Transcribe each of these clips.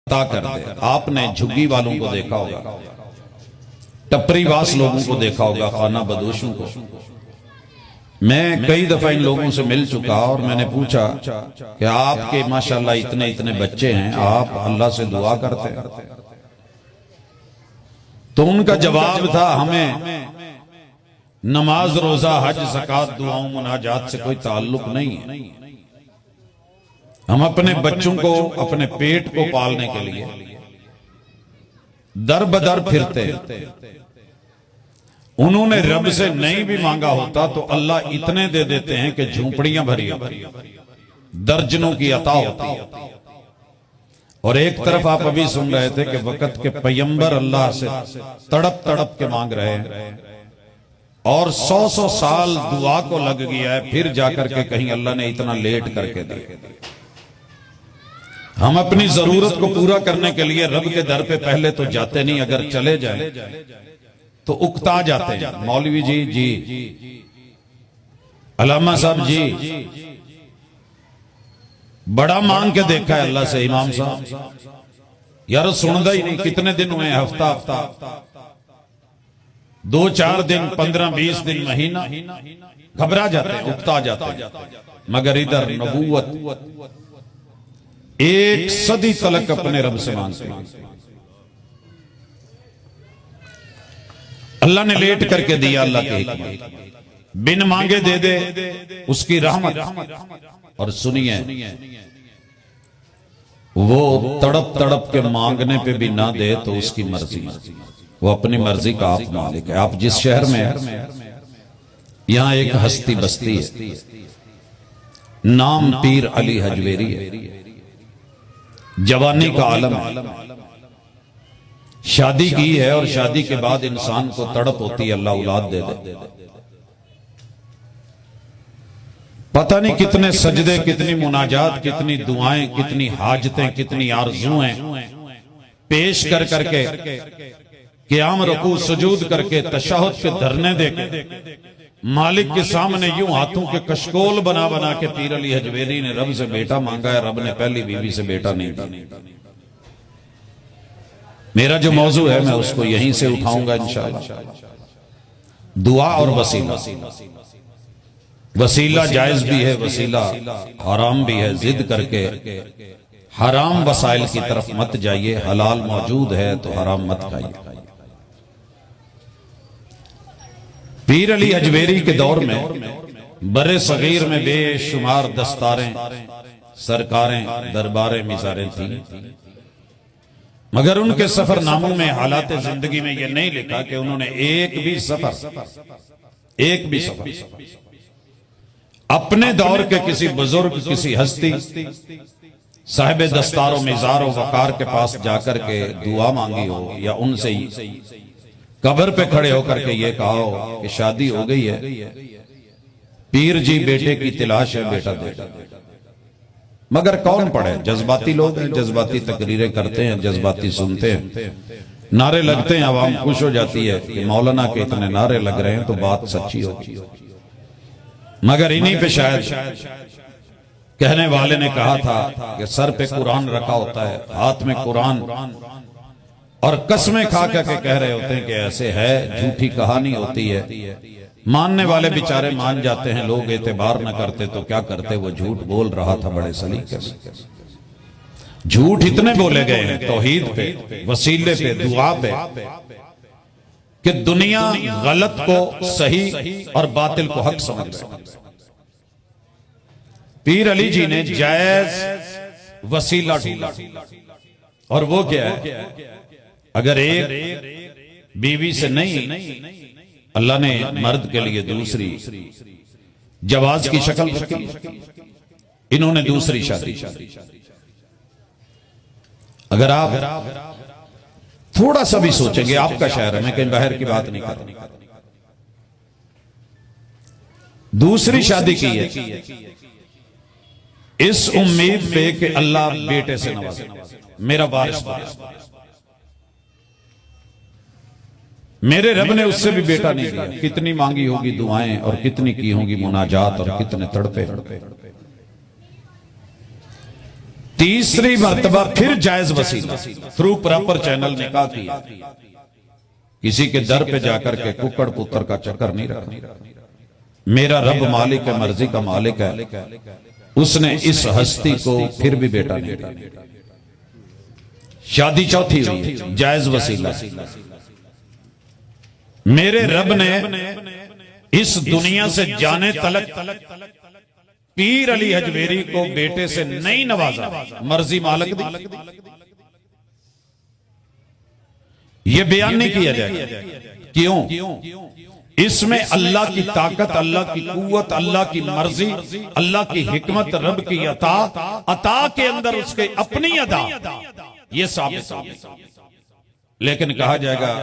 अता कर दे। आपने झुग्गी वालों को देखा होगा, टपरीवास लोगों को देखा होगा, खाना बदोशों को। मैं कई दफा इन लोगों से मिल चुका और मैंने पूछा कि आपके माशाल्लाह इतने इतने बच्चे हैं, आप अल्लाह से दुआ करते हैं? तो उनका जवाब था, हमें नमाज रोजा हज ज़कात दुआओं मुनाजात से कोई ताल्लुक नहीं है। हम अपने बच्चों को, अपने पेट को पालने के लिए दर बदर फिरते हैं। उन्होंने रब से नहीं भी मांगा होता तो अल्लाह इतने दे देते हैं कि झूंपड़ियां भरी दर्जनों की अता होती है। और एक तरफ आप अभी सुन रहे थे कि वक्त के पैगंबर अल्लाह से तड़प तड़प के मांग रहे हैं और 100 साल दुआ को लग गया है, फिर जाकर के कहीं अल्लाह ने इतना लेट करके दिया। हम अपनी जरूरत को पूरा करने के लिए रब के दर पे पहले तो जाते नहीं, अगर चले जाए तो उकता जाते हैं। मौलवी जी अल्लामा साहब जी बड़ा मांग के देखा है अल्लाह से, इमाम साहब यार सुनदा ही नहीं, कितने दिन हुए, हफ्ता हफ्ता 2-4 दिन 15-20 दिन महीना, घबरा जाते हैं, उकता जाते हैं। मगर इधर नबूवत 1 सदी तलक अपने रब से मांगते हैं। अल्लाह ने लेट करके दिया, अल्लाह के हिकमत, बिन मांगे दे दे उसकी रहमत। और सुनिए, वो तड़प तड़प के मांगने पे भी ना दे तो उसकी मर्जी, वो अपनी मर्जी का आप मालिक है। आप जिस शहर में हैं, यहां एक हस्ती बस्ती है, नाम पीर अली हजवेरी है। जवानी का आलम है, शादी की है और शादी के बाद इंसान को तड़प होती है अल्लाह औलाद दे दे। पता नहीं कितने सजदे, कितनी मुनाजात, कितनी दुआएं, कितनी हाजतें, कितनी आरजुएं पेश कर करके, क़याम रुकू सुजूद करके, तशहुद पे धरने देके मालिक के सामने यूं हाथों के कशकोल बना बना के पीर अली हजवेरी ने रब से बेटा मांगा है। रब ने पहली बीवी से बेटा नहीं दिया। मेरा जो मौजू है मैं उसको यहीं से उठाऊंगा इंशाअल्लाह। दुआ और वसीला, वसीला जायज भी है, वसीला हराम भी है। जिद करके हराम वसाइल की तरफ मत जाइए, हलाल मौजूद है तो हराम मत खाइए। पीर अली हजवेरी के दौर में बरे सगीर में बेशुमार दस्तारें, सरकारें, दरबारें, मिसारें थी, मगर उनके सफरनामों में, हालात जिंदगी में यह नहीं लिखा कि उन्होंने एक भी सफर अपने दौर के किसी बुजुर्ग, किसी हस्ती, साहिब दस्तारों, मिजारों, वकार के पास जाकर के दुआ मांगी हो, या उनसे ही कब्र पे खड़े होकर के ये कहा हो कि शादी हो गई है, पीर जी बेटे की तलाश है, बेटा दे। मगर कौन पढ़े? जज्बाती लोग हैं, जज्बाती तकरीरें करते हैं, जज्बाती सुनते हैं, नारे लगते हैं, आवाम खुश हो जाती है कि मौलाना के इतने नारे लग रहे हैं तो बात सच्ची होगी। मगर इन्हीं पे शायद कहने वाले ने कहा था कि सर पे कुरान रखा होता है, हाथ में कुरान, और कसमें खा करके कह रहे होते हैं कि ऐसे है, झूठी कहानी होती है। मानने वाले बेचारे मान जाते हैं, लोग एतबार न करते तो क्या करते, वो झूठ बोल रहा था बड़े सलीके से। झूठ इतने बोले गए हैं तौहीद पे, वसीले पे, दुआ पे, कि दुनिया गलत को सही और बातिल को हक समझ रही। पीर अली जी ने जायज वसीला ढूंढा, और वो क्या है? अगर एक बीवी से नहीं, अल्लाह ने मर्द के लिए दूसरी जवाज की शक्ल रखी, इन्होंने दूसरी शादी। अगर आप थोड़ा सा भी सोचेंगे, आपका शहर है, मैं कहीं बाहर की बात नहीं कर रहा, दूसरी शादी की है इस उम्मीद पे कि अल्लाह बेटे से नवाजे, मेरा वारिस बने। मेरे रब ने उससे भी बेटा नहीं दिया। कितनी मांगी होगी दुआएं, और कितनी की होगी मुनाजात, और कितने तड़पे। तीसरी मर्तबा फिर जायज वसीला थ्रू प्रॉपर चैनल निकाह किया। किसी के दर पे जाकर के कुक्कड़ पुत्र का चक्कर नहीं रखना। मेरा रब मालिक है, मर्जी का मालिक है, उसने इस हस्ती को फिर भी बेटा नहीं दिया। शादी चौथी हुई, जायज वसीला। मेरे रब ने इस दुनिया से जाने तलक पीर अली हजवेरी को बेटे से नहीं नवाजा, मर्जी मालिक दी। यह बयान नहीं किया जाएगा। क्यों? इसमें अल्लाह की ताकत, अल्लाह की कुव्वत, अल्लाह की मर्जी, अल्लाह की हिकमत, रब की अता के अंदर उसके अपनी अदा, ये साबित। लेकिन कहा जाएगा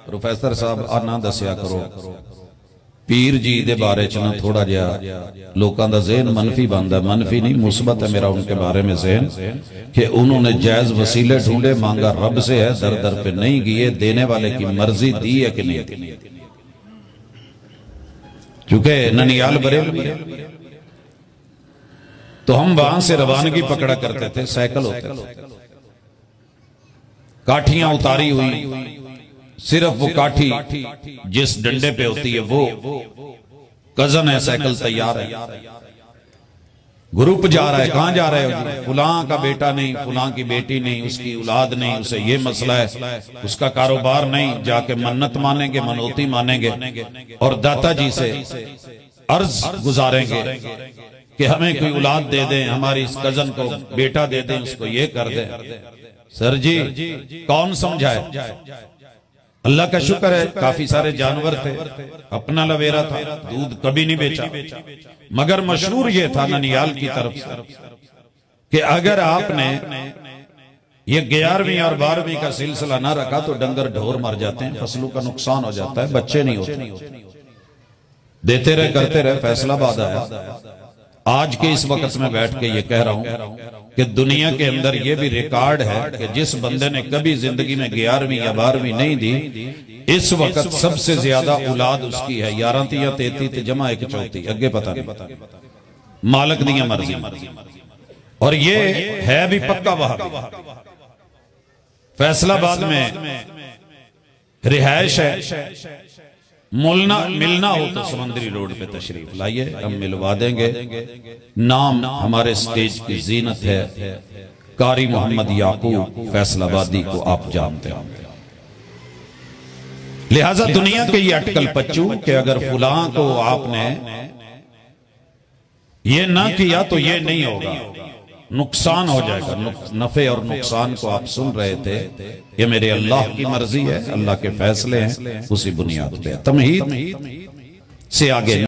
प्रोफेसर साहब आना दसिया करो पीर जी दे बारे च ना थोड़ा जिहा लोगों का ज़हन मनफी बनता। मनफी नहीं, मुस्बत है मेरा उनके बारे में ज़हन कि उन्होंने जायज वसीले ढूंढे, मांगा रब से है, दर दर पे नहीं गिए, देने वाले की मर्जी दी है कि नहीं दी। चूंकि ननियाल बरेलवी है तो हम वहां से रवानगी पकड़ा करते थे, साइकिल होते थे, काठियां उतारी हुई, सिर्फ वो काठी जिस डंडे पे होती है वो कजन है, साइकिल तैयार है, ग्रुप जा रहा है। कहां जा रहे हो? फुलां का बेटा नहीं, फुलां की बेटी नहीं, उसकी औलाद नहीं, उसे ये मसला है, उसका कारोबार नहीं, जाके मन्नत मानेंगे, मनोती मानेंगे और दाता जी से अर्ज गुजारेंगे कि हमें कोई औलाद दे दें, हमारी इस कजन को बेटा दे दें, उसको ये कर दें। सर जी कौन समझाए? अल्लाह का शुक्र है काफी सारे जानवर थे, अपना लवेरा था, दूध कभी नहीं बेचा। मगर मशहूर ये था ननियाल की तरफ से कि अगर आपने ये 11वीं और 12वीं का सिलसिला ना रखा तो डंगर ढोर मर जाते हैं, फसलों का नुकसान हो जाता है, बच्चे नहीं होते। देते रहे, करते रहे, फैसलाबाद आया। आज के इस वक्त में बैठ के ये कह रहा हूं कि दुनिया के अंदर ये भी रिकॉर्ड है कि जिस बंदे ने कभी जिंदगी में 11वीं या 12वीं नहीं दी, इस वक्त सबसे ज्यादा औलाद उसकी है। 11 थी या 33 थी जमा 1 चौथी, अगे पता नहीं, मालक दी मर्जी। और ये है भी पक्का वहां फैसलाबाद में रिहायश है। मिलना हो तो समंदरी रोड पे तशरीफ लाइए, हम मिलवा देंगे। नाम हमारे स्टेज की जीनत है, कारी मोहम्मद याकूब फैसलाबादी को आप जानते हैं। लिहाजा दुनिया के ये अटकल पच्चू कि अगर फुलां को आपने ये ना किया तो ये नहीं होगा, नुकसान हो जाएगा। नफे और नुकसान को आप सुन रहे थे, ये मेरे अल्लाह की मर्जी है, अल्लाह के फैसले हैं, उसी बुनियाद पे तमहीद से आगे